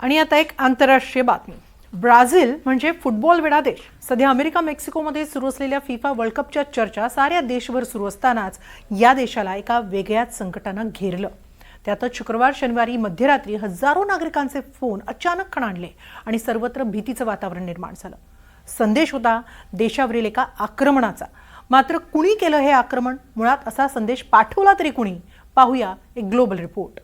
आणि आता एक आंतरराष्ट्रीय बातमी। ब्राझील म्हणजे फुटबॉल वेडा देश। सध्या अमेरिका मेक्सिकोमध्ये सुरू असलेल्या फिफा वर्ल्ड कपच्या चर्चा साऱ्या देशभर सुरू असतानाच या देशाला एका वेगळ्याच संकटानं घेरलं। त्यातच शुक्रवार शनिवारी मध्यरात्री हजारो नागरिकांचे फोन अचानक खणाणले आणि सर्वत्र भीतीचं वातावरण निर्माण झालं। संदेश होता देशावरील एका आक्रमणाचा। मात्र कुणी केलं हे आक्रमण, मुळात असा संदेश पाठवला तरी कुणी? पाहूया एक ग्लोबल रिपोर्ट।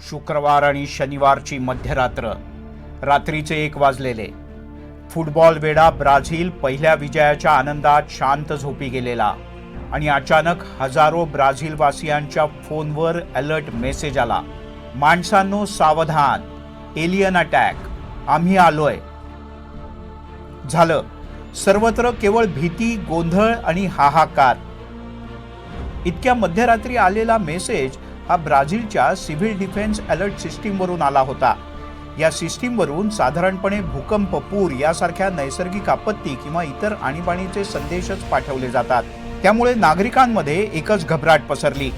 शुक्रवार आणि शनिवारची मध्यरात्र, रात्रीचे 1 वाजलेले। फुटबॉल वेडा ब्राझील पहिल्या विजयाच्या आनंदात शांत झोपी गेलेला आणि अचानक हजारो ब्राझीलवासियांच्या फोनवर अलर्ट मेसेज आला। माणसांनो सावधान, एलियन अटॅक, आम्ही आलोय। झालं सर्वत्र केवळ भीती, गोंधळ आणि हाहाकार। इतक्या मध्यरात्री आलेला मेसेज हा ब्राझीलच्या सिव्हिल डिफेन्स अलर्ट सिस्टीमवरून आला होता। या सिस्टीमवरून साधारणपणे भूकंप, पूर यासारख्या नैसर्गिक आपत्ती किंवा इतर आणीबाणीचे संदेशच पाठवले जातात। त्यामुळे नागरिकांमध्ये एकच घबराट पसरली।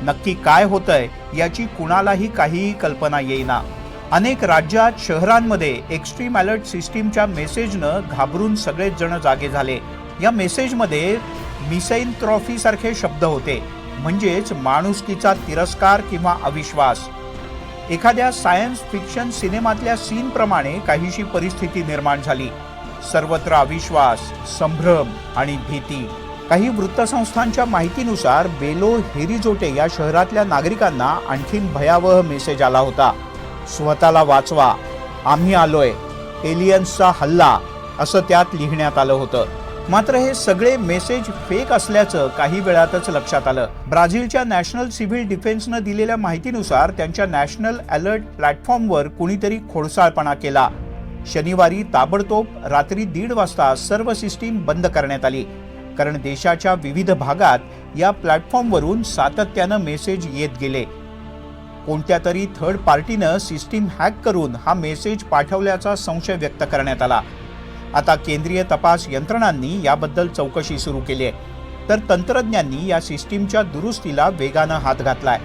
नक्की काय होतंय याची कुणालाही काहीही कल्पना येईना। अनेक राज्यात, शहरांमध्ये एक्स्ट्रीम अलर्ट सिस्टीमच्या मेसेजनं घाबरून सगळेच जण जागे झाले। या मेसेजमध्ये मिसैन्थ्रॉफी सारखे शब्द होते, म्हणजेच माणुसकीचा तिरस्कार किंवा अविश्वास। एखाद्या सायन्स फिक्शन सिनेमातल्या सीन प्रमाणे काहीशी परिस्थिती निर्माण झाली। सर्वत्र अविश्वास, संभ्रम आणि भीती। काही वृत्तसंस्थांच्या माहितीनुसार बेलो हेरिझोटे या शहरातल्या नागरिकांना आणखीन भयावह मेसेज आला होता। स्वतःला वाचवा, आम्ही आलोय, एलियन्सचा हल्ला, असं त्यात लिहिण्यात आलं होतं। मात्र हे सगळे मेसेज फेक असल्याचं काही वेळातच लक्षात आलं। ब्राझीलच्या नॅशनल सिव्हिल डिफेन्सनं दिलेल्या माहितीनुसार त्यांच्या नॅशनल अलर्ट प्लॅटफॉर्मवर कुणीतरी खोडसाळपणा केला। शनिवारी ताबडतोब रात्री 1:30 वाजता सर्व सिस्टीम बंद करण्यात आली, कारण देशाच्या विविध भागात या प्लॅटफॉर्मवरून सातत्यानं मेसेज येत गेले। कोणत्या तरी थर्ड पार्टीनं सिस्टीम हॅक करून हा मेसेज पाठवल्याचा संशय व्यक्त करण्यात आला। आता केंद्रीय तपास यंत्रणांनी याबद्दल चौकशी सुरू केली आहे, तर तंत्रज्ञांनी या सिस्टीमच्या दुरुस्तीला वेगानं हात घातलाय।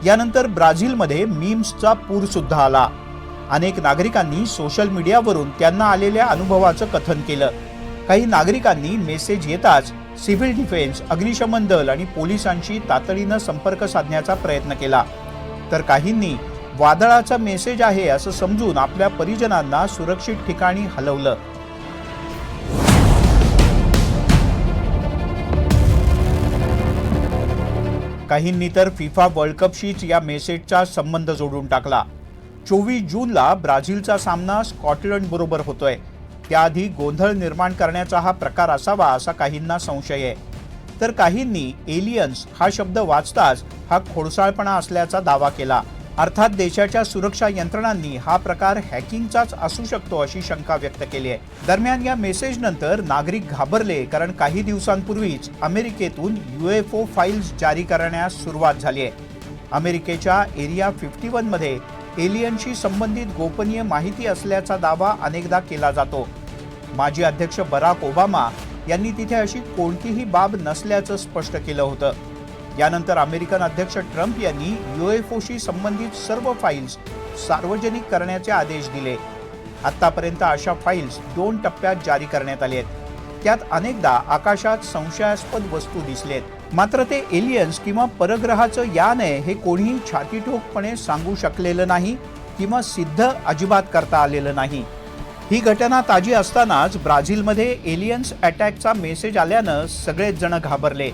यानंतर ब्राझीलमध्ये मीम्सचा पूर सुद्धा आला। अनेक नागरिकांनी सोशल मीडियावरून त्यांना आलेल्या अनुभवाचं कथन केलं। काही नागरिकांनी मेसेज येताच सिव्हिल डिफेन्स, अग्निशमन दल आणि पोलिसांशी तातडीनं संपर्क साधण्याचा प्रयत्न केला, तर काहींनी वादळाचा मेसेज आहे असं समजून आपल्या परिजनांना सुरक्षित ठिकाणी हलवलं। काहींनी तर फिफा वर्ल्ड कपशीच या मेसेजचा संबंध जोडून टाकला। 24 जूनला ब्राझीलचा सामना स्कॉटलंड बरोबर होतोय, त्याआधी गोंधळ निर्माण करण्याचा हा प्रकार असावा असा काहींना संशय आहे। तर काहींनी एलियन्स हा शब्द वाचताच हा खोडसाळपणा असल्याचा दावा केला। अर्थात देशाच्या सुरक्षा यंत्रणांनी हा प्रकार हॅकिंगचाच असू शकतो अशी शंका व्यक्त केली आहे। दरम्यान या मेसेज नंतर नागरिक घाबरले, कारण काही दिवसांपूर्वीच अमेरिकेतून UFO फाईल्स जारी करण्यास सुरुवात झाली आहे। अमेरिकेच्या एरिया 51 मध्ये एलियनशी संबंधित गोपनीय माहिती असल्याचा दावा अनेकदा केला जातो। माजी अध्यक्ष बराक ओबामा यांनी तिथे अशी कोणतीही बाब नसल्याचं स्पष्ट केलं होतं। यानंतर अमेरिकन अध्यक्ष ट्रम्प यांनी UFOशी संबंधित सर्व फाईल्स सार्वजनिक करण्याचे आदेश दिले। आतापर्यंत अशा फाईल्स 2 टप्प्यात जारी करण्यात आल्या आहेत। त्यात अनेकदा आकाशात संशयास्पद वस्तू दिसलेत। मात्र ते एलियन्स किंवा परग्रहाचं यान आहे हे कोणीही छातीठोकपणे सांगू शकलेलं नाही किंवा सिद्ध अजिबात करता आलेलं नाही। ही घटना ताजी असतानाच ब्राझीलमध्ये एलियन्स अटॅकचा मेसेज आल्यानं सगळेच जण घाबरले।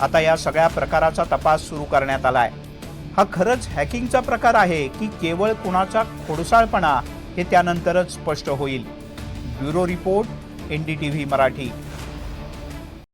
आता या सगळ्या प्रकाराचा तपास सुरू करण्यात आलाय। हा खरंच हॅकिंगचा प्रकार आहे की केवळ कुणाचा खोडसाळपणा हे त्यानंतरच स्पष्ट होईल। Bureau report, NDTV Marathi.